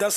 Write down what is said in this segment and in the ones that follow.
10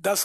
10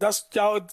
10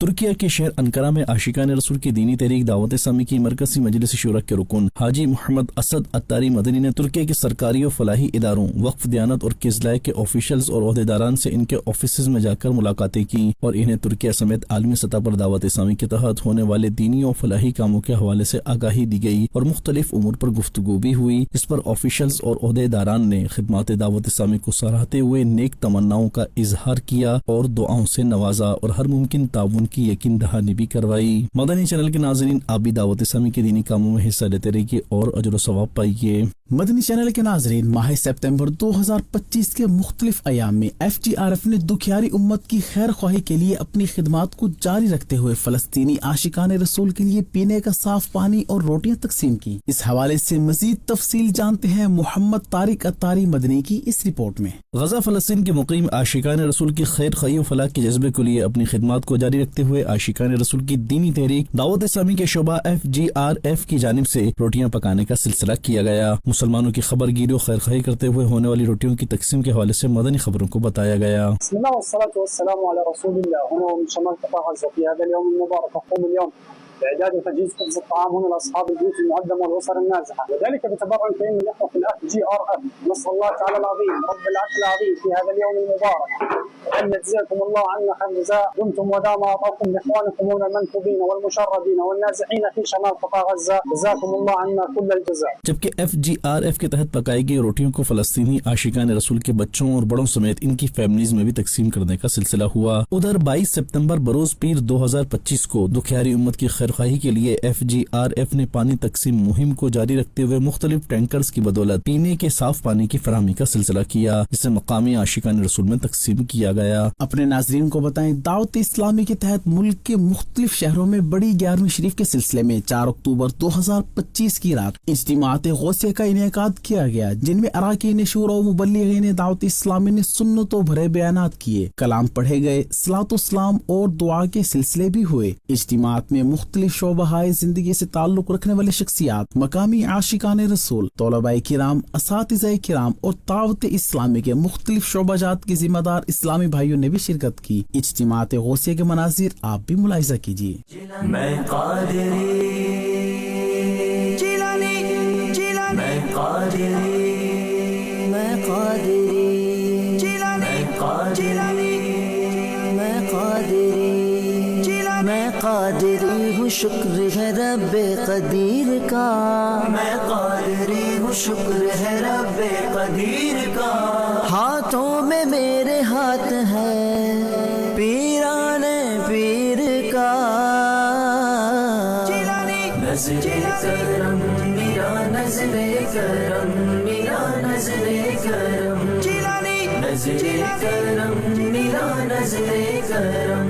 ترکیہ کے شہر انقرہ میں عاشقان رسول کی دینی تحریک دعوت اسلامی کی مرکزی مجلس شورا کے رکن حاجی محمد اسد عطاری مدنی نے ترکیہ کے سرکاری و فلاحی اداروں، وقف دیانت اور قزلائے کے آفیشلز اور عہدیداران سے ان کے آفیسز میں جا کر ملاقاتیں کی اور انہیں ترکیہ سمیت عالمی سطح پر دعوت اسلامی کے تحت ہونے والے دینی و فلاحی کاموں کے حوالے سے آگاہی دی گئی اور مختلف امور پر گفتگو بھی ہوئی۔ اس پر آفیشلز اور عہدیداران نے خدمات دعوت اسلامی کو سراہتے ہوئے نیک تمناؤں کا اظہار کیا اور دعاؤں سے نوازا اور ہر ممکن تعاون کی یقین دہانی بھی کروائی۔ مدنی چینل کے ناظرین، آپ بھی دعوت اسلامی کے دینی کاموں میں حصہ لیتے رہیے اور اجر و ثواب پائیے۔ مدنی چینل کے ناظرین، ماہ سپتمبر 2025 کے مختلف ایام میں FGRF نے دکھیاری امت کی خیر خواہی کے لیے اپنی خدمات کو جاری رکھتے ہوئے فلسطینی عاشقان رسول کے لیے پینے کا صاف پانی اور روٹیاں تقسیم کی۔ اس حوالے سے مزید تفصیل جانتے ہیں محمد طارق عطاری مدنی کی اس رپورٹ میں۔ غزہ فلسطین کے مقیم عاشقان رسول کی خیر خواہی و فلاح کے جذبے کے لیے اپنی خدمات کو جاری رکھتے ہوئے عاشقان رسول کی دینی تحریک دعوت اسلامی کے شعبہ FGRF کی جانب سے روٹیاں پکانے کا سلسلہ کیا گیا۔ مسلمانوں کی خبر گیری و خیر خواہی کرتے ہوئے ہونے والی روٹیوں کی تقسیم کے حوالے سے مدنی خبروں کو بتایا گیا۔ بسم الله والصلاة والسلام على رسول الله. هنا ومن شمال قطاع غزة في هذا اليوم المبارك نقوم اليوم بإعداد وتجهيز خبز الطعام هنا لأصحاب البيوت المقدمة والأسر النازحة، وذلك بتبرع كريم من إخوة FGRF. نسأل الله تعالى العظيم رب العرش العظيم في هذا اليوم المبارك أن يجزيكم الله عنا خير الجزاء، دمتم ودام عطاكم لإخوانكم هنا المنكوبين والمشردين والنازحين في شمال قطاع غزة، جزاكم الله عنا كل الجزاء۔ جبکہ FGRF کے تحت پکائی گئی روٹیوں کو فلسطینی عاشقان رسول کے بچوں اور بڑوں سمیت ان کی فیملیز میں بھی تقسیم کرنے کا سلسلہ ہوا۔ ادھر 22 سپتمبر بروز پیر 2025 کو دکھیاری امت کی خیر خواہی کے لیے FGRF نے پانی تقسیم مہم کو جاری رکھتے ہوئے مختلف ٹینکرز کی بدولت پینے کے صاف پانی کی فراہمی کا سلسلہ کیا، جسے مقامی عاشقان رسول میں تقسیم کیا گیا۔ اپنے ناظرین کو بتائیں، دعوت اسلامی کے تحت ملک کے مختلف شہروں میں بڑی 11ویں شریف کے سلسلے میں 4 اکتوبر 2025 کی رات اجتماعات غوثیہ کا انعقاد کیا گیا، جن میں اراکین شورا و مبلغین دعوت اسلامی نے سنتوں بھرے بیانات کیے، کلام پڑھے گئے، صلاۃ والسلام اور دعا کے سلسلے بھی ہوئے۔ اجتماعات میں مختلف شعبہ زندگی سے تعلق رکھنے والے شخصیات، مقامی عاشقان رسول، طلباء کرام، اساتذہ کرام اور دعوت اسلامی کے مختلف شعبہ جات کے ذمہ دار اسلامی بھائیوں نے بھی شرکت کی۔ اجتماعات غوثیہ کے مناظر آپ بھی ملاحظہ کیجیے۔ میں قادری جیلانی جیلانی، میں قادری میں قادری جیلانی جیلانی، میں قادری میں قادری ہوں، شکر ہے رب قدیر کا، میں قادری ہوں، شکر ہے رب قدیر کا، ہاتھوں میں میرے ہاتھ ہے پیران پیر کا، نظر کرم میرا، نظر کرم میرا، نظر کرم نظر کرم میرا، نظر کرم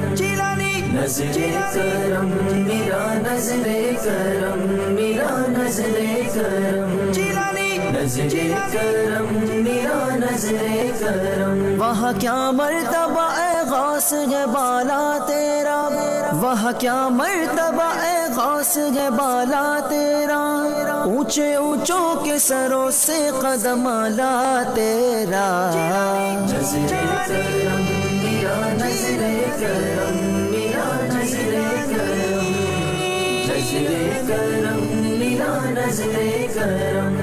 نظر کرم میرا، نظر کرم میرا، نظر کرم نظر کرم میرا، نظر کرم۔ وہاں کیا مرتبہ اے غوث ہے بالا تیرا، وہاں کیا مرتبہ اے غوث ہے بالا تیرا، اونچے اونچوں کے سروں سے قدم آلا تیرا، نظر کرم میرا، نظر کرم میرا، نظر کرم نظر کرم میرا، نظر کرم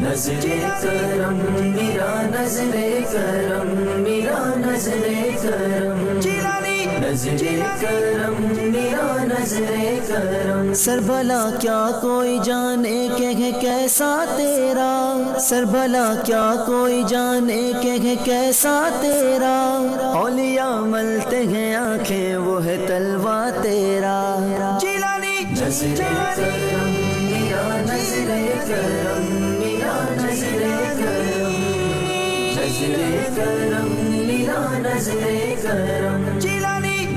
نظر کرم میرا، نظر کرم میرا، نظر کرم نظر کرم میرا، نظر کرم۔ سربلا کیا کوئی جانے کہ ہے کیسا تیرا، سربلا کیا کوئی جانے کہ ہے کیسا تیرا، اولیاء ملتے ہیں آنکھیں وہ ہے تلوا تیرا، نظر کرم میرا، نظر کرم میرا، نظر کرم نظر کرم میرا، نظر کرم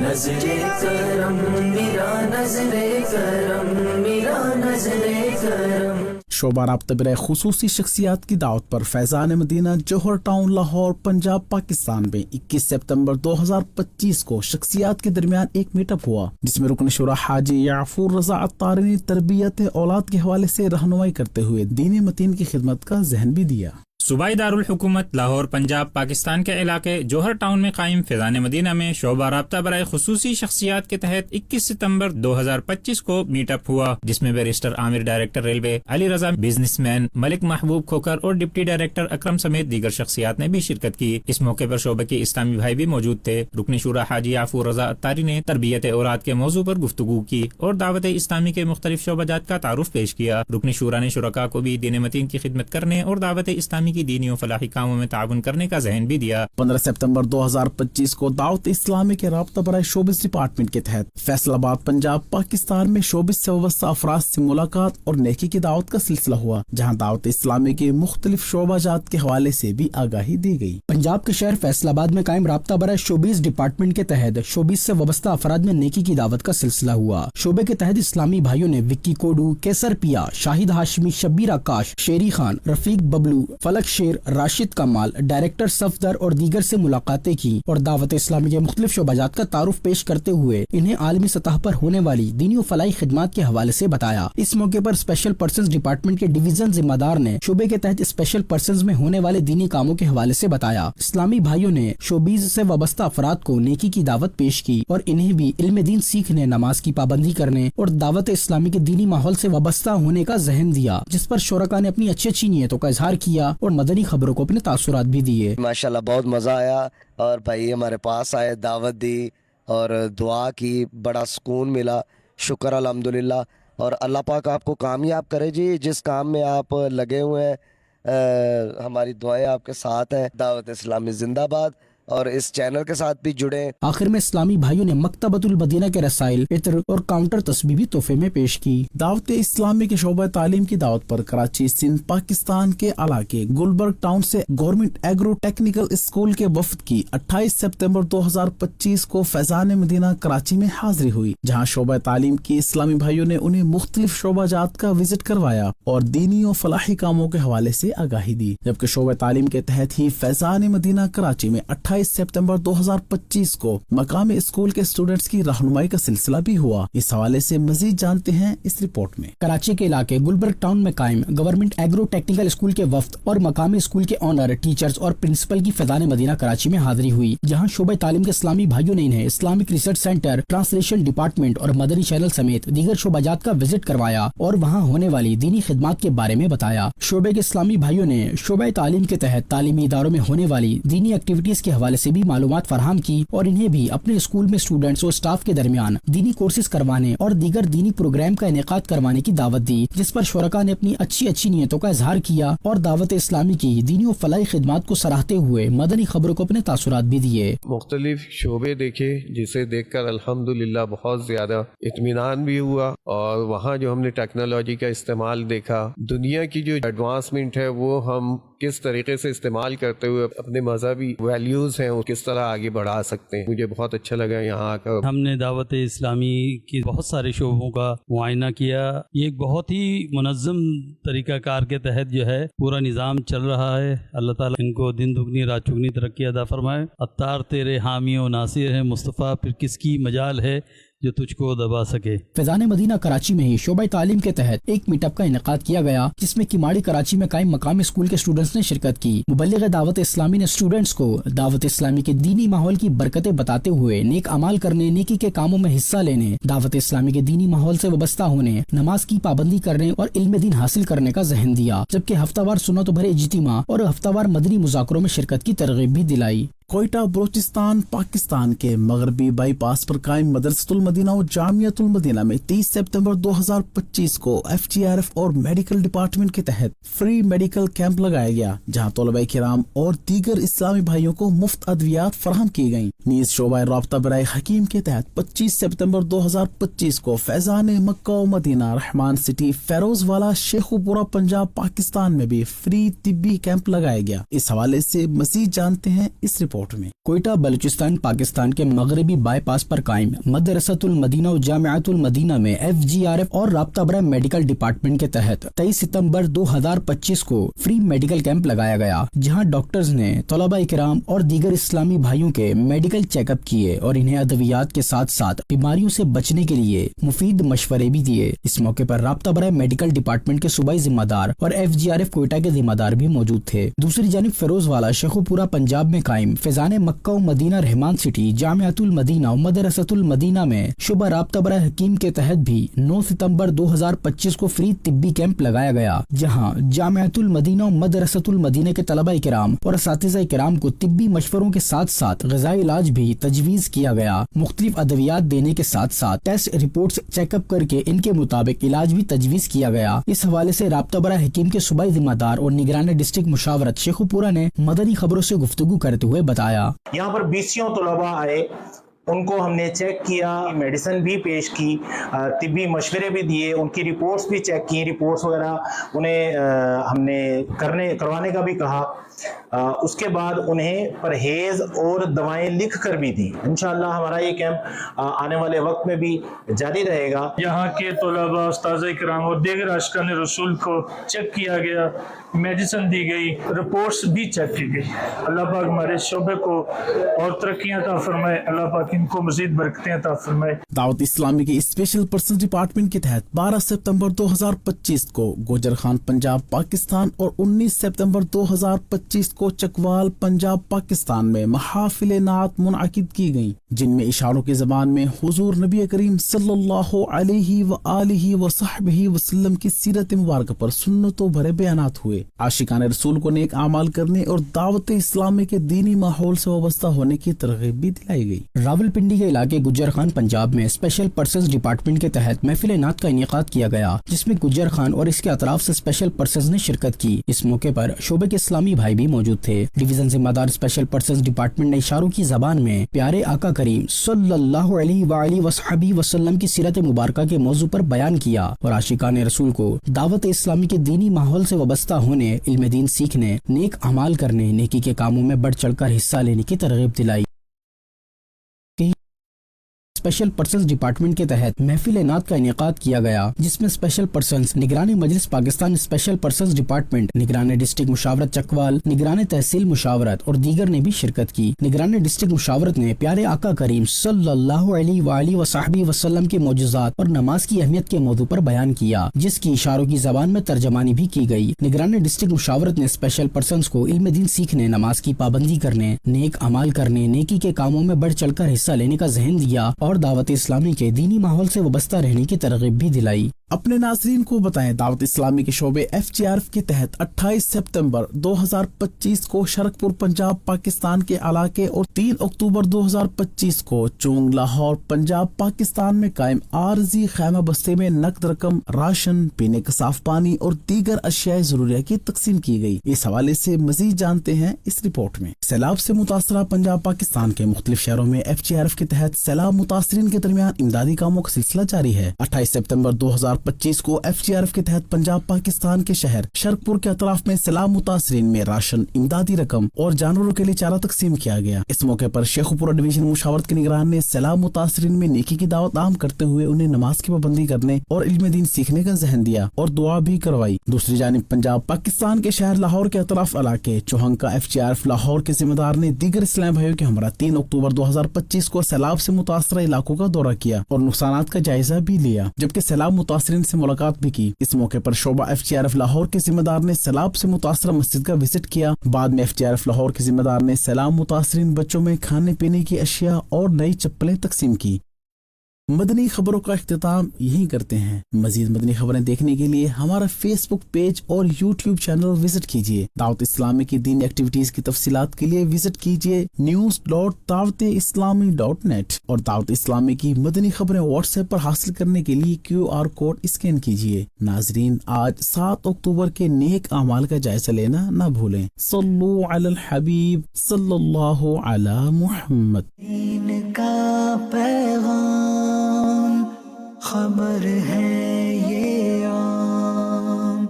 نظر کرم میرا، نظر کرم میرا، نظر کرم۔ شعبہ رابطہ برائے خصوصی شخصیات کی دعوت پر فیضان مدینہ جوہر ٹاؤن لاہور پنجاب پاکستان میں 21 سپتمبر 2025 کو شخصیات کے درمیان ایک میٹ اپ ہوا، جس میں رکن شورا حاجی یعفور رضا عطاری نے تربیت اولاد کے حوالے سے رہنمائی کرتے ہوئے دین متین کی خدمت کا ذہن بھی دیا۔ صوبائی دارالحکومت لاہور پنجاب پاکستان کے علاقے جوہر ٹاؤن میں قائم فیضان مدینہ میں شعبہ رابطہ برائے خصوصی شخصیات کے تحت 21 ستمبر 2025 کو میٹ اپ ہوا، جس میں بیرسٹر عامر director railway, Ali Raza business man, ملک محبوب کھوکر اور ڈپٹی ڈائریکٹر اکرم سمیت دیگر شخصیات نے بھی شرکت کی۔ اس موقع پر شعبے کے اسلامی بھائی بھی موجود تھے۔ رکن شورا حاجی عفو رضا اتاری نے تربیت اولاد کے موضوع پر گفتگو کی اور دعوت اسلامی کے مختلف شعبہ جات کا تعارف پیش کیا۔ رکن شورا نے شرکاء کو بھی دین متین کی خدمت کرنے اور دعوت اسلامی کی دینی و فلاحی کاموں میں تعاون کرنے کا ذہن بھی دیا۔ 15 ستمبر 2025 کو دعوت اسلامی کے رابطہ برائے شوبز ڈپارٹمنٹ کے تحت فیصل آباد پنجاب پاکستان میں شوبز سے وابستہ افراد سے ملاقات اور نیکی کی دعوت کا سلسلہ ہوا، جہاں دعوت اسلامی کے مختلف شعبہ جات کے حوالے سے بھی آگاہی دی گئی۔ پنجاب کے شہر فیصل آباد میں قائم رابطہ برائے شوبز ڈپارٹمنٹ کے تحت شوبز سے وابستہ افراد میں نیکی کی دعوت کا سلسلہ ہوا۔ شعبے کے تحت اسلامی بھائیوں نے وکی کوڈو، کیسر پیا، شاہد ہاشمی، شبیر آکاش، شیری خان، رفیق ببلو، فلک شیر، راشد کمال، ڈائریکٹر صفدر اور دیگر سے ملاقاتیں کی اور دعوت اسلامی کے مختلف شعبہ جات کا تعارف پیش کرتے ہوئے انہیں عالمی سطح پر ہونے والی دینی و فلاحی خدمات کے حوالے سے بتایا۔ اس موقع پر اسپیشل پرسنز ڈپارٹمنٹ کے ڈویژن ذمہ دار نے شعبے کے تحت اسپیشل پرسنز میں ہونے والے دینی کاموں کے حوالے سے بتایا۔ اسلامی بھائیوں نے شوبیز سے وابستہ افراد کو نیکی کی دعوت پیش کی اور انہیں بھی علم دین سیکھنے، نماز کی پابندی کرنے اور دعوت اسلامی کے دینی ماحول سے وابستہ ہونے کا ذہن دیا، جس پر شرکاء نے اپنی اچھی نیتوں کا اظہار کیا اور مدنی خبروں کو اپنے تاثرات بھی دیے۔ ماشاءاللہ بہت مزہ آیا اور بھائی ہمارے پاس آئے، دعوت دی اور دعا کی، بڑا سکون ملا، شکر الحمدللہ۔ اور اللہ پاک آپ کو کامیاب کرے جی، جس کام میں آپ لگے ہوئے ہیں ہماری دعائیں آپ کے ساتھ ہیں۔ دعوت اسلامی زندہ باد، اور اس چینل کے ساتھ بھی جڑیں۔ آخر میں اسلامی بھائیوں نے مکتبۃ المدینہ کے رسائل، عطر اور کاؤنٹر تسبیح بھی تحفے میں پیش کی۔ دعوت اسلامی کے شعبہ تعلیم کی دعوت پر کراچی سندھ پاکستان کے علاقے گلبرگ ٹاؤن سے گورنمنٹ ایگرو ٹیکنیکل اسکول کے وفد کی 28 ستمبر 2025 کو فیضان مدینہ کراچی میں حاضری ہوئی، جہاں شعبہ تعلیم کی اسلامی بھائیوں نے انہیں مختلف شعبہ جات کا وزٹ کروایا اور دینی و فلاحی کاموں کے حوالے سے آگاہی دی، جبکہ شعبہ تعلیم کے تحت ہی فیضان مدینہ کراچی میں 28 ستمبر 2025 کو مقامی اسکول کے اسٹوڈنٹس کی رہنمائی کا سلسلہ بھی ہوا۔ اس حوالے سے مزید جانتے ہیں اس رپورٹ میں۔ کراچی کے علاقے گلبرگ ٹاؤن میں قائم گورنمنٹ ایگرو ٹیکنیکل اسکول کے وفد اور مقامی اسکول کے آنر، ٹیچرز اور پرنسپل کی فیضان مدینہ کراچی میں حاضری ہوئی، جہاں شعبہ تعلیم کے اسلامی بھائیوں نے انہیں Islamic research centre, translation department اور مدنی چینل سمیت دیگر شعبہ جات کا وزٹ کروایا اور وہاں ہونے والی دینی خدمات کے بارے میں بتایا۔ شعبے کے اسلامی بھائیوں نے شعبہ تعلیم کے تحت تعلیمی اداروں میں ہونے والی دینی ایکٹیویٹیز کے حوالے سے بھی معلومات فراہم کی اور انہیں بھی اپنے اسکول میں اسٹوڈنٹس اور اسٹاف کے درمیان دینی کورسز کروانے اور دیگر دینی پروگرام کا انعقاد کروانے کی دعوت دی، جس پر شرکاء نے اپنی اچھی نیتوں کا اظہار کیا اور دعوت اسلامی کی دینی و فلاحی خدمات کو سراہتے ہوئے مدنی خبروں کو اپنے تاثرات بھی دیے۔ مختلف شعبے دیکھے جسے دیکھ کر الحمدللہ بہت زیادہ اطمینان بھی ہوا، اور وہاں جو ہم نے ٹیکنالوجی کا استعمال دیکھا، دنیا کی جو ایڈوانسمنٹ ہے وہ ہم کس طریقے سے استعمال کرتے ہوئے اپنے مذہبی ویلیوز ہیں وہ کس طرح آگے بڑھا سکتے ہیں۔ مجھے بہت اچھا لگا یہاں آ کر۔ ہم نے دعوت اسلامی کی بہت سارے شعبوں کا معائنہ کیا۔ یہ ایک بہت ہی منظم طریقہ کار کے تحت جو ہے پورا نظام چل رہا ہے۔ اللہ تعالیٰ ان کو دن دگنی رات چگنی ترقی عطا فرمائے۔ عطار تیرے حامی و ناصر ہے مصطفیٰ، پھر کس کی مجال ہے جو تجھ کو دبا سکے۔ فیضان مدینہ کراچی میں ہی شعبہ تعلیم کے تحت ایک میٹ اپ کا انعقاد کیا گیا، جس میں کماڑی کراچی میں قائم مقامی اسکول کے اسٹوڈنٹس نے شرکت کی۔ مبلغ دعوت اسلامی نے اسٹوڈنٹس کو دعوت اسلامی کے دینی ماحول کی برکتیں بتاتے ہوئے نیک اعمال کرنے، نیکی کے کاموں میں حصہ لینے، دعوت اسلامی کے دینی ماحول سے وابستہ ہونے، نماز کی پابندی کرنے اور علم دین حاصل کرنے کا ذہن دیا، جبکہ ہفتہ وار سنت بھرے اجتماع اور ہفتہ وار مدنی مذاکروں میں شرکت کی ترغیب بھی دلائی۔ کوئٹہ بلوچستان پاکستان کے مغربی بائی پاس پر قائم مدرسۃ المدینہ و جامعۃ المدینہ میں 30 ستمبر 2025 کو FGRF اور میڈیکل ڈپارٹمنٹ کے تحت فری میڈیکل کیمپ لگایا گیا، جہاں طلباء کرام اور دیگر اسلامی بھائیوں کو مفت ادویات فراہم کی گئیں۔ نیز شعبہ رابطہ برائے حکیم کے تحت 25 ستمبر 2025 کو فیضان مکہ و مدینہ رحمان سٹی فیروز والا شیخوپورہ پنجاب پاکستان میں بھی فری طبی کیمپ لگایا گیا۔ اس حوالے سے مزید جانتے ہیں اس رپورٹ رپورٹ میں۔ کوئٹہ بلوچستان پاکستان کے مغربی بائی پاس پر قائم مدرسۃ المدینہ و جامعۃ المدینہ میں FGRF اور رابطہ برائے میڈیکل ڈپارٹمنٹ کے تحت 23 ستمبر 2025 کو فری میڈیکل کیمپ لگایا گیا، جہاں ڈاکٹرز نے طلباء کرام اور دیگر اسلامی بھائیوں کے میڈیکل چیک اپ کیے اور انہیں ادویات کے ساتھ ساتھ بیماریوں سے بچنے کے لیے مفید مشورے بھی دیے۔ اس موقع پر رابطہ برائے میڈیکل ڈپارٹمنٹ کے صوبائی ذمہ دار اور FGRF کوئٹہ کے ذمہ دار بھی موجود تھے۔ دوسری جانب فیروز والا شیخو پورہ پنجاب میں قائم فیضان مکہ و مدینہ رحمان سٹی جامعۃ المدینہ و مدرسۃ المدینہ میں شعبہ رابطہ برائے حکیم کے تحت بھی 9 ستمبر 2025 کو فری طبی کیمپ لگایا گیا، جہاں جامعۃ المدینہ و مدرسۃ المدینہ کے طلباء کرام اور اساتذہ کرام کو طبی مشوروں کے ساتھ ساتھ غذائی علاج بھی تجویز کیا گیا۔ مختلف ادویات دینے کے ساتھ ساتھ ٹیسٹ رپورٹس چیک اپ کر کے ان کے مطابق علاج بھی تجویز کیا گیا۔ اس حوالے سے رابطہ برائے حکیم کے صوبائی ذمہ دار اور نگران ڈسٹرکٹ مشاورت شیخو پورہ نے مدنی خبروں سے گفتگو کرتے ہوئے بتایا، یہاں پر 20 طلباء آئے، ان کو ہم نے چیک کیا، میڈیسن بھی پیش کی، طبی مشورے بھی دیے، ان کی رپورٹس بھی چیک کی، رپورٹس وغیرہ انہیں ہم نے کروانے کا بھی کہا۔ اس کے بعد انہیں پرہیز اور دوائیں لکھ کر بھی دی۔ انشاءاللہ ہمارا یہ کیمپ آنے والے وقت میں بھی جاری رہے گا۔ یہاں کے طلباء، استاذ کرام اور دیگر عاشقان رسول کو چیک کیا گیا، میڈیسن دی گئی، رپورٹس بھی چیک کی گئی۔ اللہ پاک ہمارے شعبے کو اور ترقیاں عطا فرمائے، اللہ پاک ان کو مزید برکتیں عطا فرمائے۔ دعوت اسلامی کے اسپیشل پرسنز ڈپارٹمنٹ کے تحت 12 ستمبر 2025 کو گوجر خان پنجاب پاکستان اور 19 ستمبر 2025 کو چکوال پنجاب پاکستان میں محافل نعت منعقد کی گئیں، جن میں اشاروں کی زبان میں حضور نبی کریم صلی اللہ علیہ وآلہ وصحبہ وسلم کی سیرت مبارکہ پر سنتوں بھرے بیانات ہوئے۔ عاشقان رسول کو نیک اعمال کرنے اور دعوت اسلامی کے دینی ماحول سے وابستہ ہونے کی ترغیب بھی دلائی گئی۔ راولپنڈی کے علاقے گجر خان پنجاب میں اسپیشل پرسنز ڈپارٹمنٹ کے تحت محفل نعت کا انعقاد کیا گیا، جس میں گجر خان اور اس کے اطراف سے اسپیشل پرسنز نے شرکت کی۔ اس موقع پر شعبے کے اسلامی بھائی بھی موجود تھے۔ ڈویژن ذمہ دار اسپیشل پرسنز ڈپارٹمنٹ نے اشاروں کی زبان میں پیارے آقا کریم صلی اللہ علیہ وآلہ وصحبہ وسلم کی سیرت مبارکہ کے موضوع پر بیان کیا اور عاشقان رسول کو دعوت اسلامی کے دینی ماحول سے وابستہ ہونے، علم دین سیکھنے، نیک اعمال کرنے، نیکی کے کاموں میں بڑھ چڑھ کر حصہ لینے کی ترغیب دلائی۔ اسپیشل پرسنز ڈپارٹمنٹ کے تحت محفل نعت کا انعقاد کیا گیا، جس میں اسپیشل پرسنز نگران مجلس پاکستان، اسپیشل پرسنز ڈپارٹمنٹ، نگران ڈسٹرکٹ مشاورت چکوال، نگران تحصیل مشاورت اور دیگر نے بھی شرکت کی۔ نگران ڈسٹرکٹ مشاورت نے پیارے آقا کریم صلی اللہ علیہ وآلہ وصحبہ وسلم کے معجزات اور نماز کی اہمیت کے موضوع پر بیان کیا، جس کی اشاروں کی زبان میں ترجمانی بھی کی گئی۔ نگران ڈسٹرکٹ مشاورت نے اسپیشل پرسنز کو علم دین سیکھنے، نماز کی پابندی کرنے، نیک اعمال کرنے، نیکی کے کاموں میں بڑھ چڑھ کر حصہ لینے کا ذہن دیا اور دعوت اسلامی کے دینی ماحول سے وابستہ رہنے کی ترغیب بھی دلائی۔ اپنے ناظرین کو بتائیں، دعوت اسلامی کے شعبے FGRF کے تحت 28 ستمبر 2025 کو شرک پور پنجاب پاکستان کے علاقے اور 3 اکتوبر 2025 کو چونگ لاہور پنجاب پاکستان میں قائم عارضی خیمہ بستے میں نقد رقم، راشن، پینے کا صاف پانی اور دیگر اشیاء ضروریہ کی تقسیم کی گئی۔ اس حوالے سے مزید جانتے ہیں اس رپورٹ میں۔ سیلاب سے متاثرہ پنجاب پاکستان کے مختلف شہروں میں FGRF کے تحت سیلاب متاثرین کے درمیان امدادی کاموں کا سلسلہ جاری ہے۔ 28 ستمبر 2025 کو FGRF کے تحت پنجاب پاکستان کے شہر شرکپور کے اطراف میں سیلاب متاثرین میں راشن، امدادی رقم اور جانوروں کے لیے چارہ تقسیم کیا گیا۔ اس موقع پر شیخو پورہ ڈویژن مشاورت کے نگران نے سیلاب متاثرین میں نیکی کی دعوت عام کرتے ہوئے انہیں نماز کی پابندی کرنے اور علم دین سیکھنے کا ذہن دیا اور دعا بھی کروائی۔ دوسری جانب پنجاب پاکستان کے شہر لاہور کے اطراف علاقے چوہنگ کا FGRF لاہور کے ذمہ دار نے دیگر اسلام بھائیوں کے ہمراہ 3 اکتوبر 2025 کو سیلاب سے متاثرہ علاقوں کا دورہ کیا اور نقصانات کا جائزہ بھی لیا، جبکہ سیلاب متاثرین سے ملاقات بھی کی۔ اس موقع پر شعبہ FGRF لاہور کے ذمہ دار نے سیلاب سے متاثرہ مسجد کا وزٹ کیا۔ بعد میں FGRF لاہور کے ذمہ دار نے سیلاب متاثرین بچوں میں کھانے پینے کی اشیاء اور نئی چپلیں تقسیم کی۔ مدنی خبروں کا اختتام یہی کرتے ہیں۔ مزید مدنی خبریں دیکھنے کے لیے ہمارا فیس بک پیج اور YouTube چینل وزٹ کیجیے۔ دعوت اسلامی کی دینی ایکٹیویٹیز کی تفصیلات کے لیے وزٹ کیجیے news.dawat-islami.net اور دعوت اسلامی کی مدنی خبریں واٹس ایپ پر حاصل کرنے کے لیے QR کوڈ اسکین کیجیے۔ ناظرین، آج 7 اکتوبر کے نیک اعمال کا جائزہ لینا نہ بھولیں۔ صلو علی الحبیب صلی اللہ علی محمد۔ دین کا پیغام خبر ہے یہ عام۔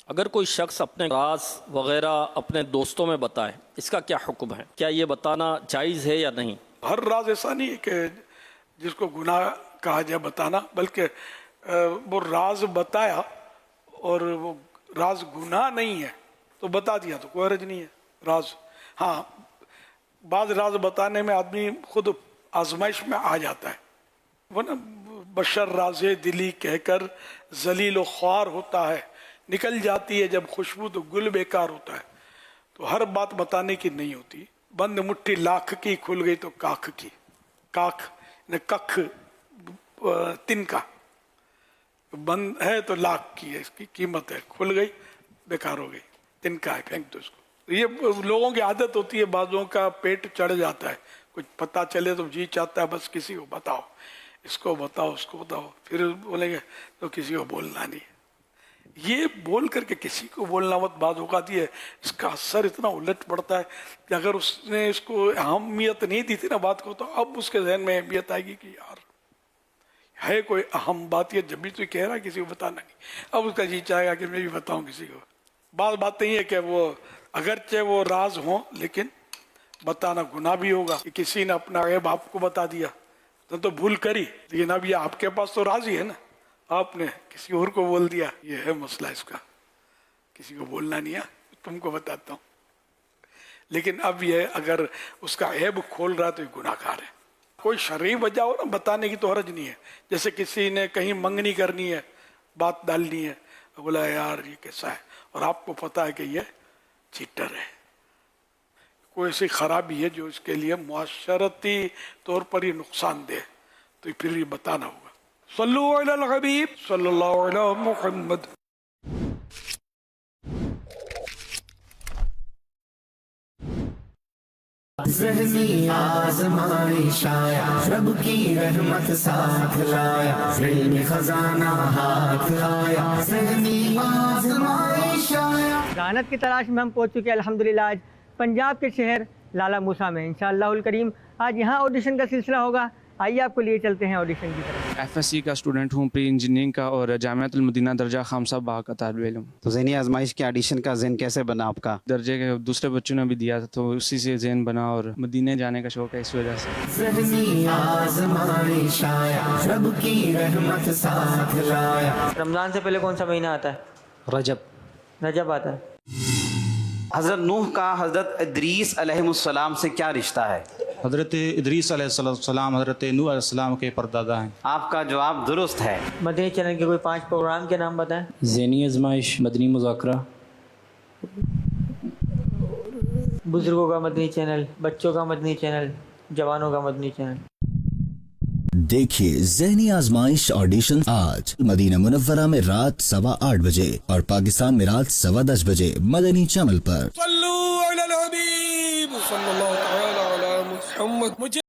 اگر کوئی شخص اپنے راز وغیرہ اپنے دوستوں میں بتائے اس کا کیا حکم ہے؟ کیا یہ بتانا جائز ہے یا نہیں؟ ہر راز ایسا نہیں ہے کہ جس کو گناہ کہا جائے بتانا، بلکہ وہ راز بتایا اور وہ راز گناہ نہیں ہے تو بتا دیا تو کوئی حرج نہیں ہے. راز ہاں بعض راز بتانے میں آدمی خود آزمائش میں آ جاتا ہے، وہ نا بشر راز دلی کہہ کر ذلیل و خوار ہوتا ہے، نکل جاتی ہے جب خوشبو تو گل بیکار ہوتا ہے. تو ہر بات بتانے کی نہیں ہوتی. بند مٹھی لاکھ کی کھل گئی تو کاکھ کی، کاکھ ککھ تن کا بند ہے تو لاکھ کی ہے، اس کی قیمت ہے، کھل گئی بیکار ہو گئی، تن کا ہے پھینک دو اس کو. یہ لوگوں کی عادت ہوتی ہے، بعضوں کا پیٹ چڑھ جاتا ہے، کچھ پتہ چلے تو جی چاہتا ہے بس کسی کو بتاؤ، اس کو بتاؤ اس کو بتاؤ، پھر بولیں گے تو کسی کو بولنا نہیں. یہ بول کر کے کسی کو بولنا مت. بعض اوقات یہ اس کا اثر اتنا الٹ پڑتا ہے کہ اگر اس نے اس کو اہمیت نہیں دی تھی نا بات کو، تو اب اس کے ذہن میں اہمیت آئے گی کہ یار ہے کوئی اہم بات، یہ جب بھی تو کہہ رہا ہے کسی کو بتانا نہیں، اب اس کا جی چاہے گا کہ میں بھی بتاؤں کسی کو. بعض باتیں یہ کہ وہ اگرچہ وہ راز ہوں لیکن بتانا گناہ بھی ہوگا. کہ کسی نے اپنا عیب آپ کو بتا دیا تو بھول کری، لیکن اب یہ آپ کے پاس تو راز ہی ہے نا، آپ نے کسی اور کو بول دیا. یہ ہے مسئلہ اس کا، کسی کو بولنا نہیں ہے، تم کو بتاتا ہوں. لیکن اب یہ اگر اس کا عیب کھول رہا تو یہ گناہ گار ہے. کوئی شرعی وجہ ہو نا بتانے کی تو حرج نہیں ہے. جیسے کسی نے کہیں منگنی کرنی ہے، بات ڈالنی ہے، بولا یار یہ کیسا ہے، اور آپ کو پتا ہے کہ یہ چیٹر ہے، کوئی ایسی خرابی ہے جو اس کے لیے معاشرتی طور پر یہ نقصان دے، تو پھر یہ بتانا ہوگا. صلو علی الحبیب صلی اللہ علیہ محمد. ذہنی آزمائش آیا، رب کی رحمت ساتھ لایا، علم خزانہ ہاتھ آیا، ذہنی آزمائش آیا. ذہانت کی تلاش میں ہم پہنچ چکے الحمدللہ آج پنجاب کے شہر لالا موسیٰ میں. انشاءاللہ الکریم آج یہاں آڈیشن کا سلسلہ ہوگا. آئیے آپ کو لیے چلتے ہیں آڈیشن کی طرف. ایف ایس سی کا اسٹوڈنٹ ہوں، پری انجینئرنگ کا، اور جامعۃ المدینہ درجہ خامسہ باغ کا طالب علم. تو ذہنی آزمائش کے آڈیشن کا ذہن کیسے بنا آپ کا؟ درجے کے دوسرے بچوں نے بھی دیا تھا تو اسی سے ذہن بنا، اور مدینے جانے کا شوق ہے اس وجہ سے. ذہنی آزمائش آیا، رب کی رحمت ساتھ لایا. رمضان سے پہلے کون سا مہینہ آتا ہے؟ رجب آتا ہے. حضرت نوح کا حضرت ادریس علیہ السلام سے کیا رشتہ ہے؟ حضرت ادریس علیہ السلام حضرت نوح علیہ السلام کے پردادا ہیں. آپ کا جواب درست ہے. مدنی چینل کے کوئی 5 پروگرام کے نام بتائیں. ذہنی آزمائش، مدنی مذاکرہ، بزرگوں کا مدنی چینل، بچوں کا مدنی چینل، جوانوں کا مدنی چینل. دیکھیے ذہنی آزمائش آڈیشن آج مدینہ منورہ میں رات 8:15 بجے اور پاکستان میں رات 10:15 بجے مدنی چینل پر. صلو علی الحبیب صلی اللہ تعالی علی محمد.